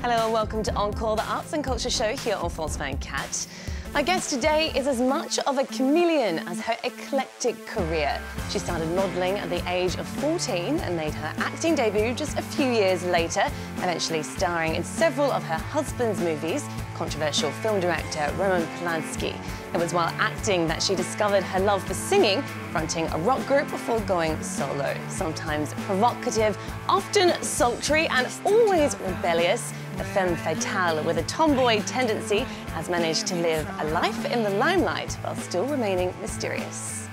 Hello and welcome to Encore, the arts and culture show here on France 24. My guest today is as much of a chameleon as her eclectic career. She started modelling at the age of 14 and made her acting debut just a few years later, eventually starring in several of her husband's movies, controversial film director Roman Polanski. It was while acting that she discovered her love for singing, fronting a rock group before going solo. Sometimes provocative, often sultry and always rebellious, the femme fatale with a tomboy tendency has managed to live a life in the limelight while still remaining mysterious.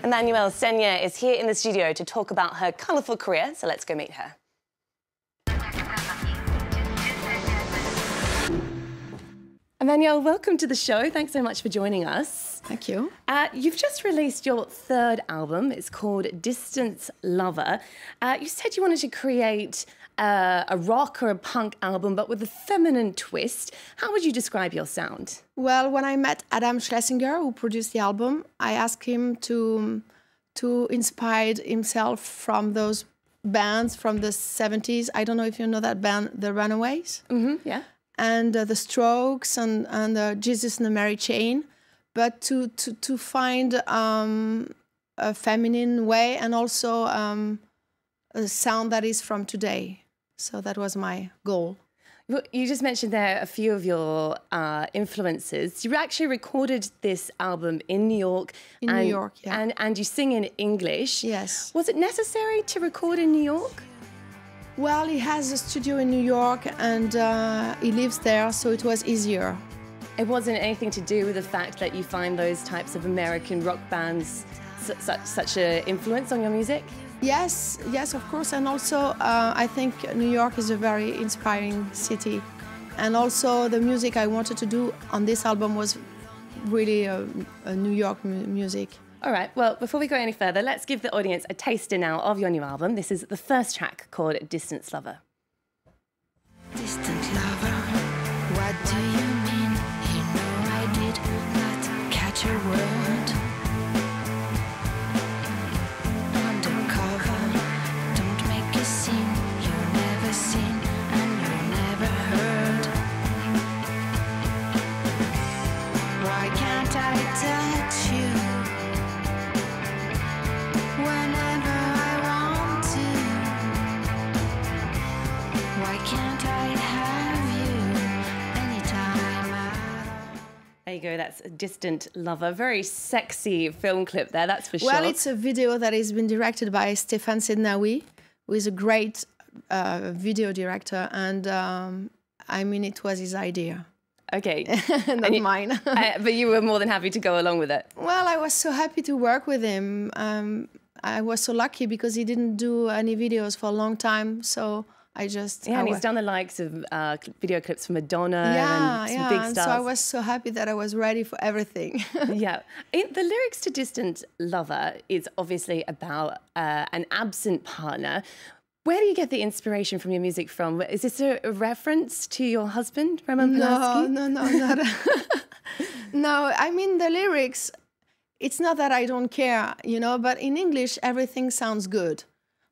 Emmanuelle Seigner is here in the studio to talk about her colourful career, so let's go meet her. Emmanuelle, welcome to the show. Thanks so much for joining us. Thank you. You've just released your third album. It's called Distant Lover. You said you wanted to create a rock or a punk album, but with a feminine twist. How would you describe your sound? Well, when I met Adam Schlesinger, who produced the album, I asked him to inspire himself from those bands from the 70s. I don't know if you know that band, The Runaways. Mm-hmm, yeah. And The Strokes and Jesus and the Mary Chain, but to find a feminine way and also a sound that is from today. So that was my goal. You just mentioned there a few of your influences. You actually recorded this album in New York. In New York, yeah. And you sing in English. Yes. Was it necessary to record in New York? Well, he has a studio in New York and he lives there, so it was easier. It wasn't anything to do with the fact that you find those types of American rock bands such an influence on your music? Yes, yes, of course. And also, I think New York is a very inspiring city. And also, the music I wanted to do on this album was really a New York music. All right, well, before we go any further, let's give the audience a taster now of your new album. This is the first track called Distant Lover. Distant lover, what do you mean? You know I did not catch a word. Undercover, don't make a scene. You're never seen and you're never heard. Why can't I touch you? Whenever I want to, why can't I have you anytime at all? There you go, that's a Distant Lover. Very sexy film clip there, that's for sure. Well, it's a video that has been directed by Stéphane Sednaoui, who is a great video director, and I mean, it was his idea. Okay. Not mine. But you were more than happy to go along with it. Well, I was so happy to work with him. I was so lucky because he didn't do any videos for a long time, so I just... Yeah, and he's done the likes of video clips from Madonna and some big stars. So I was so happy that I was ready for everything. Yeah. The lyrics to Distant Lover is obviously about an absent partner. Where do you get the inspiration from your music from? Is this a reference to your husband, Roman Polanski? No, not No, I mean, the lyrics, it's not that I don't care, you know, but in English, everything sounds good.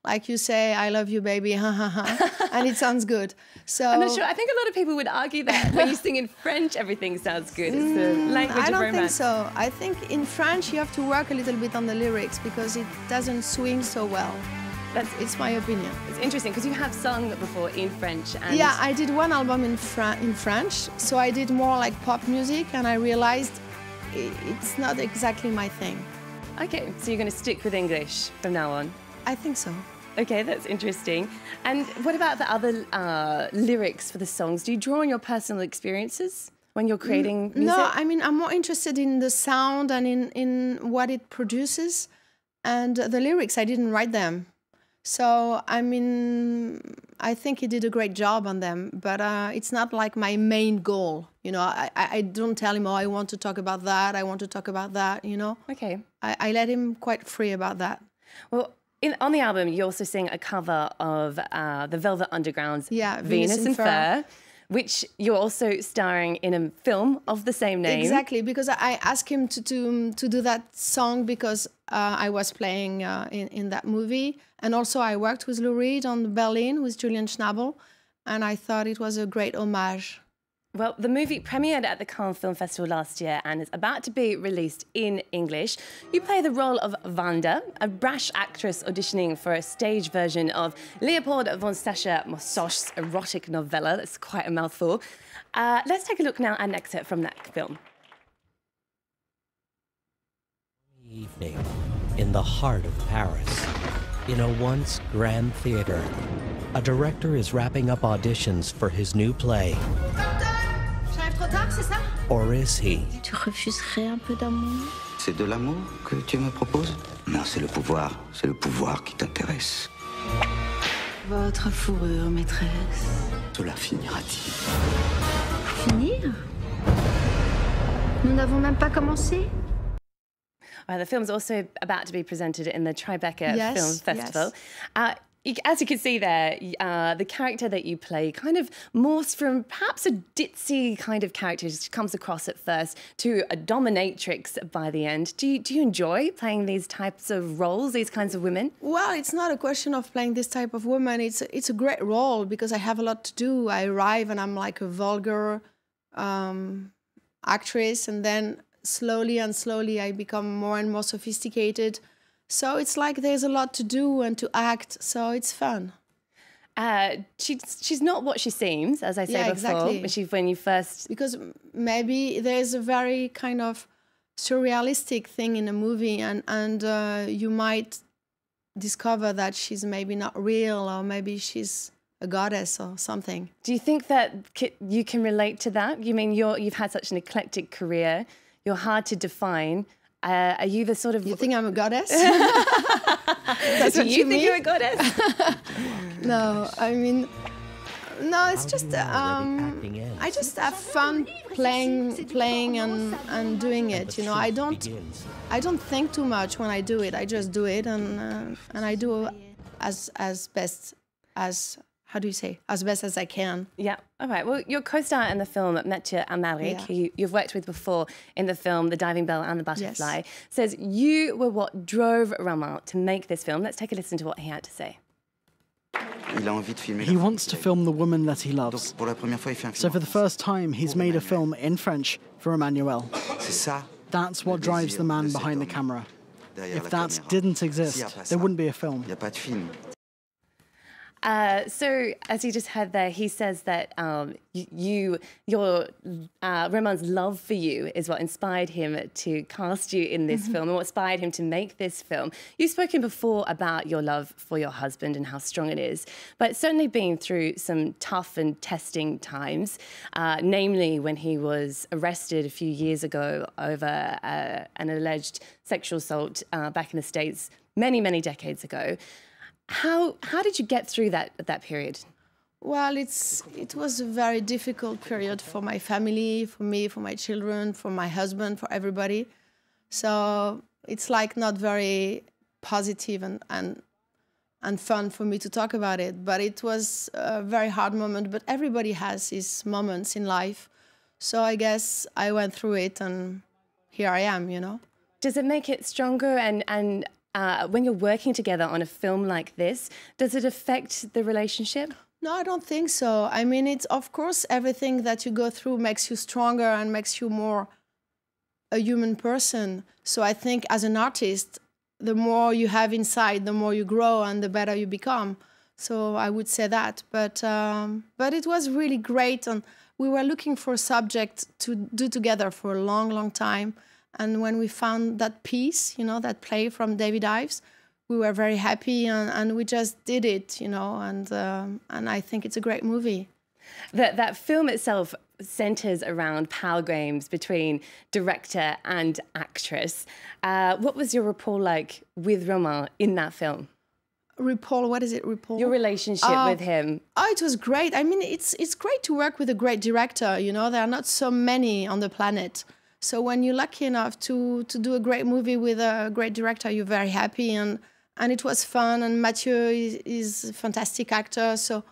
Like you say, I love you, baby, ha, ha, ha, and it sounds good. So I'm not sure. I think a lot of people would argue that when you sing in French, everything sounds good. It's the language of romance. I don't think so. I think in French, you have to work a little bit on the lyrics because it doesn't swing so well. It's my opinion. It's interesting because you have sung before in French. And yeah, I did one album in French, so I did more like pop music, and I realized it's not exactly my thing. Okay, so you're going to stick with English from now on? I think so. Okay, that's interesting. And what about the other lyrics for the songs? Do you draw on your personal experiences when you're creating music? No, I mean, I'm more interested in the sound and in what it produces. And the lyrics, I didn't write them. So, I mean, I think he did a great job on them, but it's not like my main goal. You know, I don't tell him, oh, I want to talk about that, I want to talk about that, you know. Okay. I let him quite free about that. Well, on the album, you also sing a cover of the Velvet Underground's Venus and Fur, which you're also starring in a film of the same name. Exactly, because I asked him to do that song because I was playing in that movie. And also I worked with Lou Reed on Berlin with Julian Schnabel. and I thought it was a great homage. Well, the movie premiered at the Cannes Film Festival last year and is about to be released in English. You play the role of Wanda, a brash actress auditioning for a stage version of Leopold von Sacher-Masoch's erotic novella. That's quite a mouthful. Let's take a look now at an excerpt from that film. Evening, in the heart of Paris, in a once grand theater, a director is wrapping up auditions for his new play. Or is he? Tu refuserais un peu d'amour? C'est de l'amour que tu me proposes? Non, c'est le pouvoir. C'est le pouvoir qui t'intéresse. Votre fourrure, maîtresse. Cela finira-t-il? Finir? Nous n'avons même pas commencé? The film's also about to be presented in the Tribeca Yes, Film Festival. yes. As you can see there, the character that you play kind of morphs from perhaps a ditzy kind of character, which comes across at first, to a dominatrix by the end. Do you enjoy playing these types of roles, these kinds of women? Well, it's not a question of playing this type of woman. It's a great role because I have a lot to do. I arrive and I'm like a vulgar actress, and then slowly I become more and more sophisticated. So it's like there's a lot to do and to act, so it's fun. She's not what she seems, as I said before. Exactly. When you first... Because maybe there's a very kind of surrealistic thing in the movie, and you might discover that she's maybe not real, or maybe she's a goddess or something. Do you think that you can relate to that? You mean you've had such an eclectic career, you're hard to define. Are you the sort of... You think I'm a goddess? That's what you think mean? you're a goddess? No, I mean, no, it's just, I just have fun playing and doing it, you know. I don't think too much when I do it. I just do it, and I do as best as, how do you say, as best as I can. Yeah, all right. Well, your co-star in the film, Mathieu Amalric, who you've worked with before in the film The Diving Bell and the Butterfly, says you were what drove Romain to make this film. Let's take a listen to what he had to say. He wants to film the woman that he loves. So for the first time, he's made a film in French for Emmanuel. That's what drives the man behind the camera. If that didn't exist, there wouldn't be a film. So, as you just heard there, he says that Romain's love for you is what inspired him to cast you in this film and what inspired him to make this film. You've spoken before about your love for your husband and how strong it is, but it's certainly been through some tough and testing times, namely when he was arrested a few years ago over an alleged sexual assault back in the States many decades ago. How did you get through that period? Well, it was a very difficult period for my family, for me, for my children, for my husband, for everybody. So it's like not very positive and fun for me to talk about it. But it was a very hard moment. But everybody has his moments in life. So I guess I went through it, and here I am, you know. Does it make it stronger? And when you're working together on a film like this, does it affect the relationship? No, I don't think so. I mean, it's, of course, everything that you go through makes you stronger and makes you more a human person. So I think as an artist, the more you have inside, the more you grow and the better you become. So I would say that. But it was really great. And we were looking for a subject to do together for a long time. And when we found that piece, you know, that play from David Ives, we were very happy, and we just did it, you know, and I think it's a great movie. That film itself centres around power games between director and actress. What was your rapport like with Romain in that film? Rapport, what is it, rapport? Your relationship with him. Oh, it was great. I mean, it's great to work with a great director, you know. There are not so many on the planet. So when you're lucky enough to do a great movie with a great director, you're very happy, and it was fun. And Mathieu is a fantastic actor, so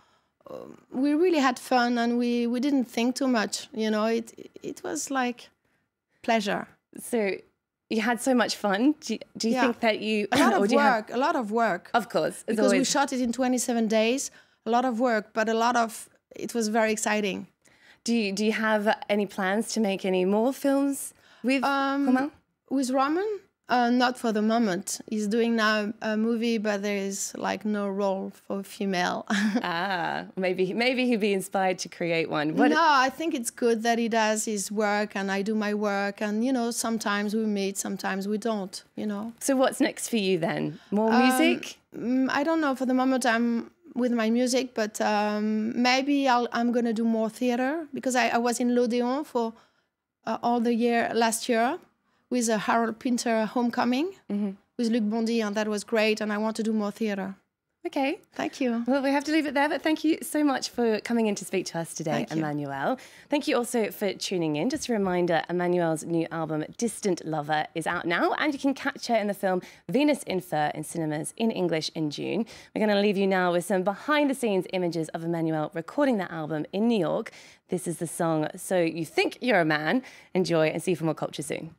we really had fun, and we didn't think too much. You know, it was like pleasure. So you had so much fun. Do you think that you a lot of work, Of course, because we shot it in 27 days. A lot of work, but a lot of it was very exciting. Do you have any plans to make any more films with Romain? With Roman? Not for the moment. He's doing now a movie, but there is like no role for female. Maybe he'd be inspired to create one. No, I think it's good that he does his work and I do my work, and you know, sometimes we meet, sometimes we don't, you know. So what's next for you then? More music? I don't know. For the moment, I'm with my music, but maybe I'm gonna do more theater, because I was in l'Odéon for all the year last year with a Harold Pinter Homecoming with Luc Bondy, and that was great, and I want to do more theatre. Okay. Thank you. Well, we have to leave it there, but thank you so much for coming in to speak to us today, Emmanuelle. Thank you also for tuning in. Just a reminder, Emmanuelle's new album, Distant Lover, is out now, and you can catch her in the film Venus in Fur in cinemas in English in June. We're going to leave you now with some behind-the-scenes images of Emmanuelle recording that album in New York. This is the song So You Think You're a Man. Enjoy and see you for more culture soon.